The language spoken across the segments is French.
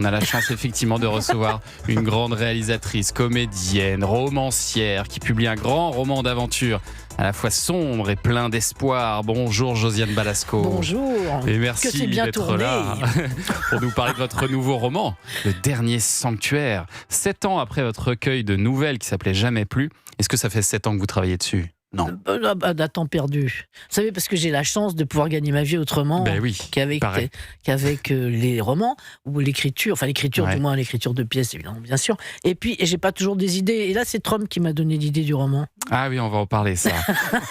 On a la chance effectivement de recevoir une grande réalisatrice, comédienne, romancière qui publie un grand roman d'aventure à la fois sombre et plein d'espoir. Bonjour Josiane Balasco. Bonjour. Et Que merci c'est bien d'être tourné. là pour nous parler de votre nouveau roman, Le Dernier Sanctuaire. 7 ans après votre recueil de nouvelles qui s'appelait Jamais plus, est-ce que ça fait 7 ans que vous travaillez dessus ? Non. À temps perdu. Vous savez, parce que j'ai la chance de pouvoir gagner ma vie autrement Ben oui, qu'avec les romans ou l'écriture, Ouais. du moins l'écriture de pièces, évidemment, bien sûr. Et puis, j'ai pas toujours des idées. Et là, c'est Trump qui m'a donné l'idée du roman. Ah oui, on va en parler ça.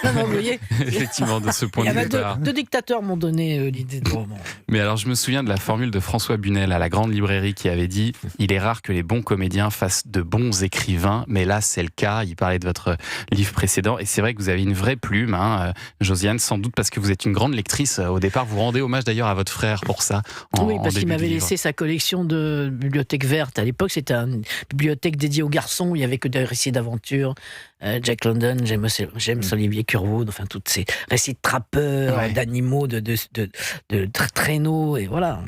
Non, vous voyez, Effectivement, de ce point il y de avait vue-là. deux dictateurs m'ont donné l'idée du roman. Mais alors, je me souviens de la formule de François Bunel à la Grande Librairie qui avait dit « Il est rare que les bons comédiens fassent de bons écrivains », mais là, c'est le cas. Il parlait de votre livre précédent. Et c'est vrai que vous avez une vraie plume, Josiane, sans doute parce que vous êtes une grande lectrice. Au départ, vous rendez hommage d'ailleurs à votre frère pour ça. Oui, parce qu'il début m'avait du livre. laissé sa collection de bibliothèque verte. À l'époque, c'était une bibliothèque dédiée aux garçons. Il n'y avait que des récits d'aventure. Jack London, James Olivier Curwood, enfin, tous ces récits de trappeurs, Ouais. d'animaux, de traîneaux, et voilà.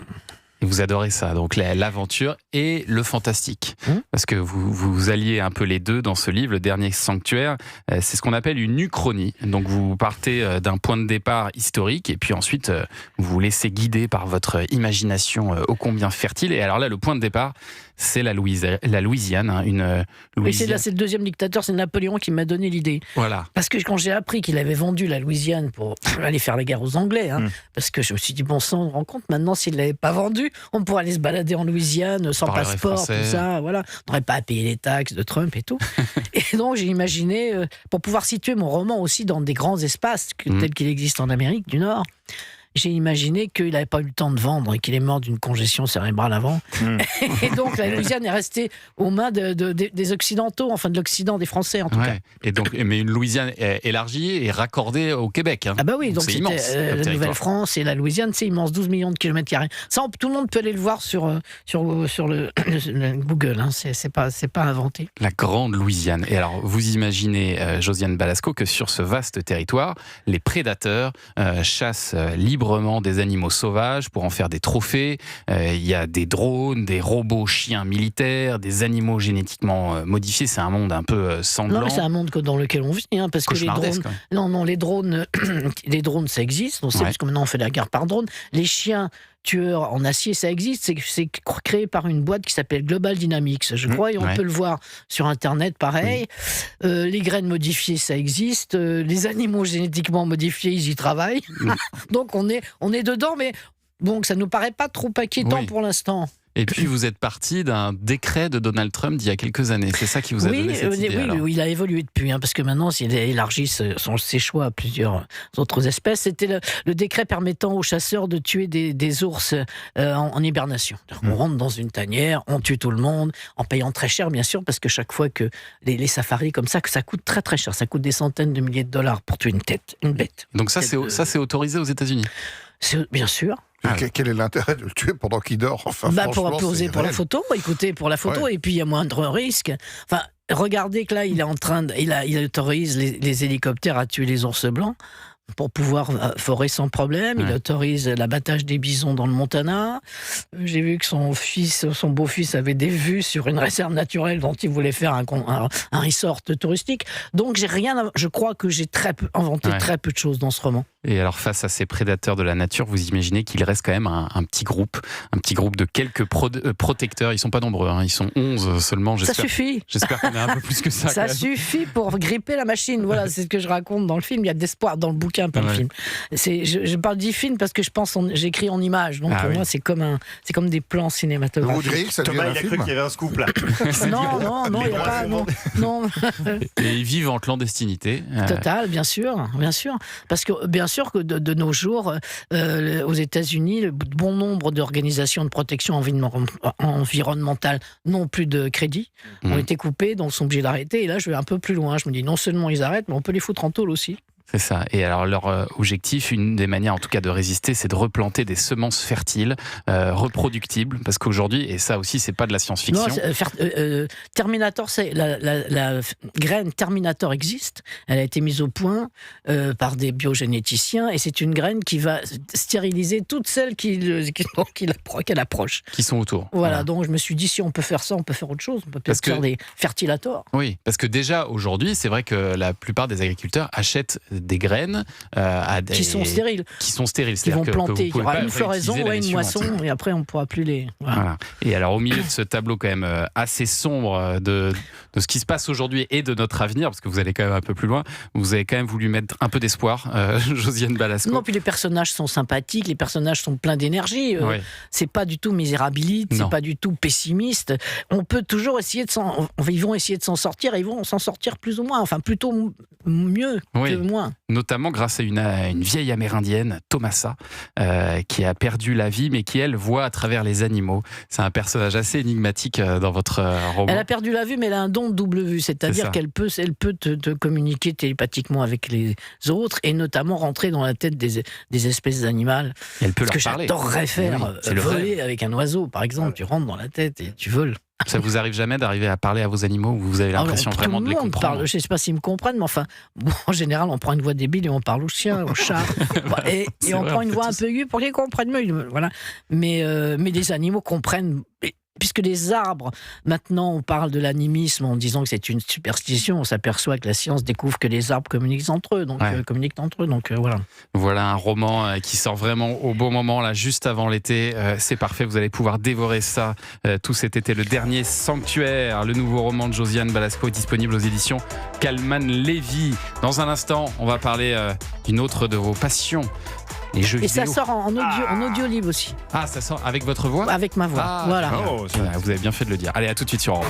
Et vous adorez ça, donc l'aventure et le fantastique. Parce que vous alliez un peu les deux dans ce livre, Le Dernier Sanctuaire. C'est ce qu'on appelle une uchronie. Donc vous partez d'un point de départ historique et puis ensuite vous vous laissez guider par votre imagination ô combien fertile. Et alors là, le point de départ, c'est la Louisiane. Une Mais c'est Louisiane. le deuxième dictateur, c'est Napoléon qui m'a donné l'idée. Voilà. Parce que quand j'ai appris qu'il avait vendu la Louisiane pour aller faire la guerre aux Anglais, parce que je me suis dit, bon sang, on se rend compte, maintenant, s'il ne l'avait pas vendu, on pourrait aller se balader en Louisiane sans Parlerait passeport, français. tout ça, voilà. On n'aurait pas à payer les taxes de Trump et tout. Et donc, j'ai imaginé, pour pouvoir situer mon roman aussi dans des grands espaces, tels qu'il existe en Amérique du Nord, j'ai imaginé qu'il n'avait pas eu le temps de vendre et qu'il est mort d'une congestion cérébrale avant. Et donc, la Louisiane est restée aux mains des Occidentaux, enfin de l'Occident, des Français en tout cas. Ouais. Et donc, mais une Louisiane élargie et raccordée au Québec. Ah bah oui, donc c'est c'était immense, comme la territoire. Nouvelle-France et la Louisiane, c'est immense, 12 millions de kilomètres carrés. Ça, tout le monde peut aller le voir sur le Google, c'est pas inventé. La grande Louisiane. Et alors, vous imaginez, Josiane Balasco, que sur ce vaste territoire, les prédateurs chassent librement des animaux sauvages pour en faire des trophées. Il y a des drones, des robots chiens militaires, des animaux génétiquement modifiés. C'est un monde un peu sanglant. Non, mais c'est un monde dans lequel on vit, parce que les drones... Cauchemardesque, ouais. Non, les drones, ça existe, on sait, Ouais. parce que maintenant on fait la guerre par drone. Les chiens tueurs en acier, ça existe, c'est créé par une boîte qui s'appelle Global Dynamics, je crois, et on ouais. peut le voir sur Internet, pareil. Les graines modifiées, ça existe. Les animaux génétiquement modifiés, ils y travaillent. Donc on est dedans, mais bon, ça nous paraît pas trop inquiétant Oui. pour l'instant. Et puis, vous êtes parti d'un décret de Donald Trump d'il y a quelques années. C'est ça qui vous a donné cette idée, alors. Oui, il a évolué depuis, parce que maintenant, il a élargi ses choix à plusieurs autres espèces. C'était le décret permettant aux chasseurs de tuer des ours en hibernation. On rentre dans une tanière, on tue tout le monde, en payant très cher, bien sûr, parce que chaque fois que les safaris comme ça, que ça coûte très très cher, ça coûte des centaines de milliers de dollars pour tuer une bête. Donc ça, c'est autorisé aux États-Unis. Bien sûr. Quel est l'intérêt de le tuer pendant qu'il dort? Enfin, Pour franchement, poser c'est pour la réel. photo, écoutez, pour la photo, Ouais. et puis il y a moindre risque. Enfin, regardez que là, il est en train il autorise les hélicoptères à tuer les ours blancs pour pouvoir forer sans problème. Il Ouais. autorise l'abattage des bisons dans le Montana. J'ai vu que son beau-fils avait des vues sur une réserve naturelle dont il voulait faire un resort touristique. Donc je crois que j'ai inventé Ouais. très peu de choses dans ce roman. Et alors, face à ces prédateurs de la nature, vous imaginez qu'il reste quand même un petit groupe de quelques protecteurs. Ils sont pas nombreux, ils sont 11 seulement. Ça suffit. J'espère qu'on est un peu plus que ça. Ça quand même. suffit pour gripper la machine. Voilà, c'est ce que je raconte dans le film. Il y a d'espoir dans le bouquin, pas le Ouais. film. Je parle du film parce que j'écris en images. Donc Ah pour oui. moi, c'est comme des plans Vous cinématographiques. diriez que ça devient Thomas, un il a cru film? qu'il y avait un scoop là. Non, il n'y a pas. Non. Et ils vivent en clandestinité. Total, bien sûr. Parce que bien sûr que de nos jours, aux États-Unis, le bon nombre d'organisations de protection environnementale n'ont plus de crédit, ont été coupées, donc sont obligés d'arrêter. Et là, je vais un peu plus loin. Je me dis, non seulement ils arrêtent, mais on peut les foutre en tôle aussi. C'est ça. Et alors leur objectif, une des manières en tout cas de résister, c'est de replanter des semences fertiles, reproductibles, parce qu'aujourd'hui, et ça aussi c'est pas de la science-fiction. Non, Terminator, la graine Terminator existe. Elle a été mise au point par des biogénéticiens et c'est une graine qui va stériliser toutes celles qu'elle approche. Qui sont autour. Voilà, donc je me suis dit, si on peut faire ça, on peut faire autre chose. On peut peut-être faire des fertilators. Oui, parce que déjà aujourd'hui, c'est vrai que la plupart des agriculteurs achètent des graines qui sont stériles. Qui vont planter. Il y aura une floraison, une moisson, et après on ne pourra plus les. Voilà. Et alors au milieu de ce tableau quand même assez sombre de ce qui se passe aujourd'hui et de notre avenir, parce que vous allez quand même un peu plus loin, vous avez quand même voulu mettre un peu d'espoir, Josiane Balasco. Non, puis les personnages sont sympathiques, les personnages sont pleins d'énergie. Oui. C'est pas du tout misérabiliste, c'est pas du tout pessimiste. On peut toujours essayer ils vont essayer de s'en sortir, et ils vont s'en sortir plus ou moins, enfin plutôt mieux que moins. Notamment grâce à une vieille amérindienne, Tomasa, qui a perdu la vie, mais qui, elle, voit à travers les animaux. C'est un personnage assez énigmatique dans votre roman. Elle a perdu la vue, mais elle a un don de double vue, c'est-à-dire qu'elle peut te communiquer télépathiquement avec les autres, et notamment rentrer dans la tête des espèces animales. Et elle peut Ce leur que parler. J'adorerais faire, voler avec un oiseau, par exemple. Tu rentres dans la tête et tu voles. Ça vous arrive jamais d'arriver à parler à vos animaux, ou vous avez l'impression vraiment de les comprendre? Je ne sais pas s'ils me comprennent, mais enfin, en général, on prend une voix débile et on parle au chien, au chat, et on prend une voix un peu aiguë pour qu'ils comprennent mieux. Voilà. Mais les animaux comprennent. Puisque les arbres, maintenant on parle de l'animisme en disant que c'est une superstition, on s'aperçoit que la science découvre que les arbres communiquent entre eux, donc voilà. Voilà un roman qui sort vraiment au bon moment, là, juste avant l'été. C'est parfait, vous allez pouvoir dévorer ça tout cet été. Le dernier Sanctuaire, le nouveau roman de Josiane Balasco, est disponible aux éditions Calman Lévy. Dans un instant, on va parler d'une autre de vos passions. Les jeux vidéo. Ça sort en audio livre aussi. Ah, ça sort avec votre voix? Avec ma voix, voilà. Vous avez bien fait de le dire. Allez, à tout de suite sur Europe.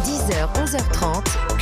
10h, 11h30.